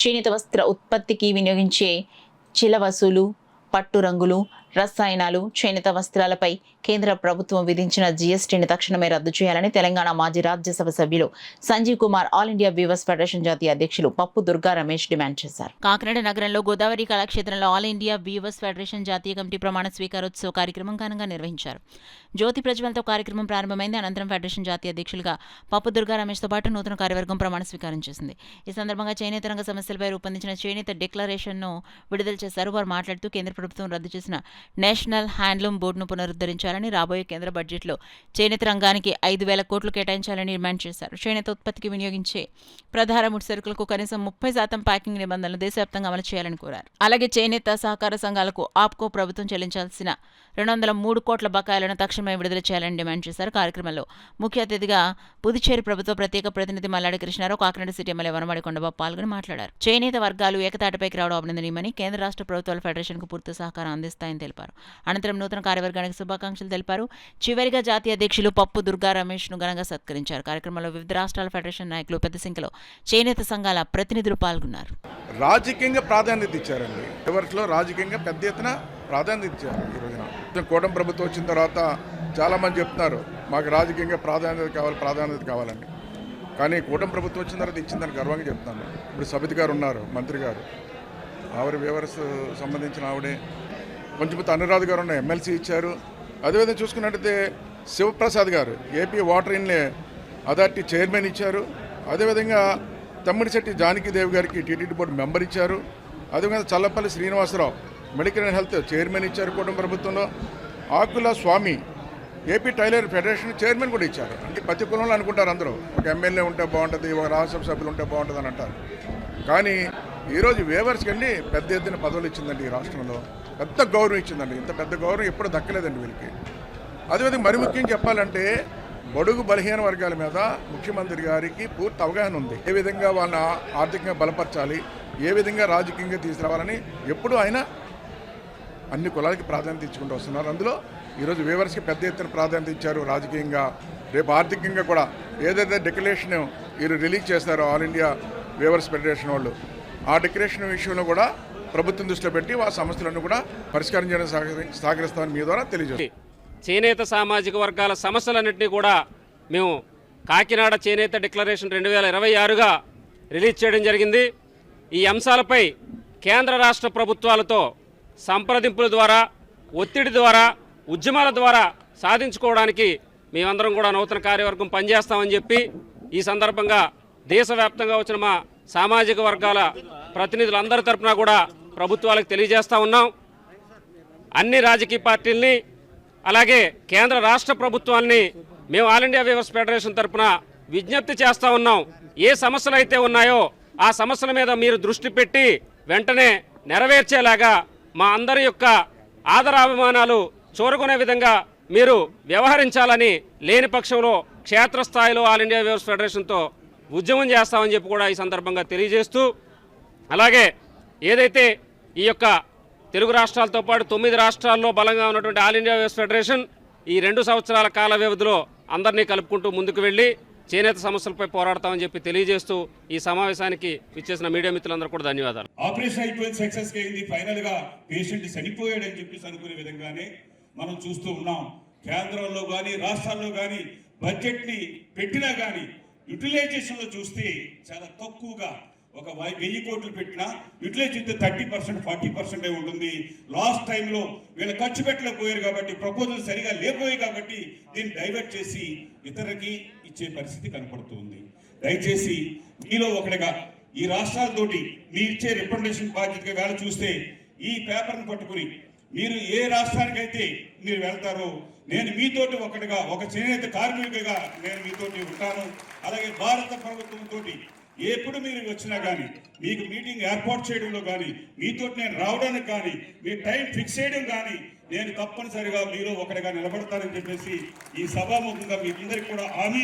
చేనేత వస్త్ర ఉత్పత్తికి వినియోగించే చిలవసులు, పట్టు రంగులు, రసాయనాలు, చేనేత వస్త్రాలపై కేంద్ర ప్రభుత్వం విధించిన జీఎస్టీని తక్షణమే రద్దు చేయాలని తెలంగాణ మాజీ రాజ్యసభ సభ్యులు Sanjeev Kumar all India weavers federation జాతీయ అధ్యక్షులు పప్పు దుర్గా రమేష్ డిమాండ్ చేశారు. కాకినాడ నగరంలో గోదావరి కళాక్షేత్రంలో ఆల్ ఇండియా వీవర్స్ ఫెడరేషన్ జాతీయ కమిటీ ప్రమాణ స్వీకారోత్సవ కార్యక్రమం ఘనంగా నిర్వహించారు. జ్యోతి ప్రజ్వలతో కార్యక్రమం ప్రారంభమైంది. అనంతరం ఫెడరేషన్ జాతీయ అధ్యక్షులుగా పప్పు దుర్గా రమేష్తో పాటు నూతన కార్యవర్గం ప్రమాణ స్వీకారం చేసింది. ఈ సందర్భంగా చేనేత రంగ సమస్యలపై రూపొందించిన చేనేత డిక్లరేషన్ను విడుదల చేశారు. వారు మాట్లాడుతూ కేంద్ర ప్రభుత్వం రద్దు చేసిన నేషనల్ హ్యాండ్లూమ్ బోర్డును పునరుద్ధరించాలని, రాబోయే కేంద్ర బడ్జెట్లో చేనేత రంగానికి 5,000 కోట్లు కేటాయించాలని డిమాండ్ చేశారు. చేనేత ఉత్పత్తికి వినియోగించే ప్రధాన ముడి సరుకులకు కనీసం 30% ప్యాకింగ్ నిబంధనలు దేశవ్యాప్తంగా అమలు చేయాలని కోరారు. అలాగే చేనేత సహకార సంఘాలకు ఆప్కో ప్రభుత్వం చెల్లించాల్సిన 203 కోట్ల బకాయిలను తక్షణమే విడుదల చేయాలని డిమాండ్ చేశారు. కార్యక్రమంలో ముఖ్య అతిథిగా పుదుచ్చేరి ప్రభుత్వ ప్రత్యేక ప్రతినిధి మల్లాడి కృష్ణారావు, కాకినాడ సిటీ ఎమ్మెల్యే వనమాడి కొండబాబు పాల్గొని మాట్లాడారు. చేనేత వర్గాలు ఏకతాటిపైకి రావడం అభినందనీయమని, కేంద్ర రాష్ట్ర ప్రభుత్వాలు ఫెడరేషన్కు పూర్తి సహకారం అందిస్తాయని తెలిపారు. అనంతరం నూతన కార్యవర్గానికి శుభాకాంక్షలు తెలిపారు. చివరిగా జాతీయ అధ్యక్షులు పప్పు దుర్గా రమేష్ ను ఘనంగా సత్కరించారు. కార్యక్రమంలో వివిధ రాష్ట్రాల ఫెడరేషన్ నాయకులు, పెద్ద సంఖ్యలో చేనేత సంఘాల ప్రతినిధులు పాల్గొన్నారు. రాజకీయంగా ప్రాధాన్యత ఇచ్చారండి. ఎవరిలో రాజకీయంగా పెద్ద ఎత్తున ప్రాధాన్యత ఇచ్చారు. ఈ రోజున కూటమి ప్రభుత్వం వచ్చిన తర్వాత చాలామంది చెప్తున్నారు మాకు రాజకీయంగా ప్రాధాన్యత కావాలని. కానీ కూటమి ప్రభుత్వం వచ్చిన తర్వాత ఇచ్చిందని గర్వంగా చెప్తాను. ఇప్పుడు సబితి గారు ఉన్నారు, మంత్రి గారు, ఆవిడ వ్యవస్థ సంబంధించిన ఆవిడే. కొంచెం అనురాధ గారు ఉన్న ఎమ్మెల్సీ ఇచ్చారు. అదేవిధంగా చూసుకున్నట్టయితే శివప్రసాద్ గారు ఏపీ వాటర్ ఇన్లే అథారిటీ చైర్మన్ ఇచ్చారు. అదేవిధంగా తమ్మిడిశెట్టి జానకీదేవి గారికి టీటీడీ బోర్డు మెంబర్ ఇచ్చారు. అదేవిధంగా Challapalli Srinivasarao medical and health chairman ఇచ్చారు కూటమి ప్రభుత్వంలో. Akula Swamy AP tailor federation chairman కూడా ఇచ్చారు. అంటే ప్రతి కులంలో అనుకుంటారు అందరూ ఒక ఎమ్మెల్యే ఉంటే బాగుంటుంది, ఒక రాజ్యసభ సభ్యులు ఉంటే బాగుంటుంది అని అంటారు. కానీ ఈరోజు వేవర్స్కి అండి పెద్ద ఎత్తున పదవులు ఇచ్చిందండి. ఈ రాష్ట్రంలో పెద్ద గౌరవం ఇచ్చిందండి. ఇంత పెద్ద గౌరవం ఎప్పుడు దక్కలేదండి వీళ్ళకి. అదేవిధంగా మరి ముఖ్యంగా చెప్పాలంటే బడుగు బలహీన వర్గాల మీద ముఖ్యమంత్రి గారికి పూర్తి అవగాహన ఉంది. ఏ విధంగా వాళ్ళని ఆర్థికంగా బలపరచాలి, ఏ విధంగా రాజకీయంగా తీసుకురావాలని ఎప్పుడూ ఆయన అన్ని కులాలకి ప్రాధాన్యత ఇచ్చుకుంటూ వస్తున్నారు. అందులో ఈరోజు వేవర్స్కి పెద్ద ఎత్తున ప్రాధాన్యత ఇచ్చారు రాజకీయంగా. రేపు ఆర్థికంగా కూడా ఏదైతే డిక్లరేషన్ వీరు రిలీజ్ చేస్తారో ఆల్ ఇండియా వేవర్స్ ఫెడరేషన్ వాళ్ళు, ఆ డిక్లరేషన్ విషయంలో కూడా ప్రభుత్వం దృష్టిలో పెట్టి ఆ సమస్యలను కూడా పరిష్కారం చేయడానికి సహకరిస్తామని మీ ద్వారా తెలియజేస్తాం. చేనేత సామాజిక వర్గాల సమస్యలన్నింటినీ కూడా మేము కాకినాడ చేనేత డిక్లరేషన్ 2026గా రిలీజ్ చేయడం జరిగింది. ఈ అంశాలపై కేంద్ర రాష్ట్ర ప్రభుత్వాలతో సంప్రదింపుల ద్వారా, ఒత్తిడి ద్వారా, ఉద్యమాల ద్వారా సాధించుకోవడానికి మేమందరం కూడా నూతన కార్యవర్గం పనిచేస్తామని చెప్పి ఈ సందర్భంగా దేశవ్యాప్తంగా వచ్చిన మా సామాజిక వర్గాల ప్రతినిధులందరి తరఫున కూడా ప్రభుత్వాలకు తెలియజేస్తూ ఉన్నాం. అన్ని రాజకీయ పార్టీల్ని అలాగే కేంద్ర రాష్ట్ర ప్రభుత్వాలని మేము ఆల్ ఇండియా వీవర్స్ ఫెడరేషన్ తరఫున విజ్ఞప్తి చేస్తూ ఉన్నాం. ఏ సమస్యలు అయితే ఉన్నాయో ఆ సమస్యల మీద మీరు దృష్టి పెట్టి వెంటనే నెరవేర్చేలాగా మా అందరి యొక్క ఆదరాభిమానాలు చూరగొనే విధంగా మీరు వ్యవహరించాలని, లేని పక్షంలో క్షేత్రస్థాయిలో ఆల్ ఇండియా వీవర్స్ ఫెడరేషన్తో ఉద్యమం చేస్తామని చెప్పి కూడా ఈ సందర్భంగా తెలియజేస్తూ, అలాగే ఏదైతే ఈ యొక్క తెలుగు రాష్ట్రాలతో పాటు 9 రాష్ట్రాల్లో బలంగా ఉన్నటువంటి ఆల్ ఇండియా వీవర్స్ ఫెడరేషన్ ఈ 2 సంవత్సరాల కాల వ్యవధిలో అందరినీ కలుపుకుంటూ ముందుకు వెళ్ళి చేనేత సమస్యలపై పోరాడతామని చెప్పి తెలియజేస్తూ ఈ సమావేశానికి ఇచ్చేసిన మీడియా మిత్రులందరూ కూడా ధన్యవాదాలు. ఆపరేషన్ అయిపోయింది, సక్సెస్ అయింది, ఫైనల్ గా పేషెంట్ చనిపోయాడని చెప్పేసి అనుకునే విధంగానే మనం చూస్తూ ఉన్నాం. కేంద్రంలో కానీ రాష్ట్రాల్లో కానీ బడ్జెట్ ని పెట్టినా కానీ యూటిలైజేషన్ లో చూస్తే చాలా తక్కువగా, ఒక 1000 కోట్లు పెట్టినా యూటిలైజ్ 30%, 40% ఉంటుంది. లాస్ట్ టైంలో వీళ్ళు ఖర్చు పెట్టలేకపోయారు కాబట్టి, ప్రపోజల్ సరిగా లేకపోయాయి కాబట్టి దీన్ని డైవర్ట్ చేసి ఇతరులకి ఇచ్చే పరిస్థితి కనపడుతుంది. దయచేసి మీలో ఒకటిగా ఈ రాష్ట్రాలతోటి మీరు ఇచ్చే రిప్రజెంటేషన్ బాధ్యతగా వేళ చూస్తే ఈ పేపర్ని పట్టుకుని మీరు ఏ రాష్ట్రానికైతే మీరు వెళ్తారో నేను మీతోటి ఒకటిగా, ఒక చేనేత కార్మికుడిగా నేను మీతోటి ఉంటాను. అలాగే భారత ప్రభుత్వంతో ఎప్పుడు మీరు వచ్చినా కానీ మీకు మీటింగ్ ఏర్పాటు చేయడంలో కానీ, మీతో నేను రావడానికి కానీ, మీ టైం ఫిక్స్ చేయడం కానీ నేను తప్పనిసరిగా మీలో ఒకటిగా నిలబడతానని చెప్పేసి ఈ సభాముఖంగా మీ అందరికీ కూడా హామీ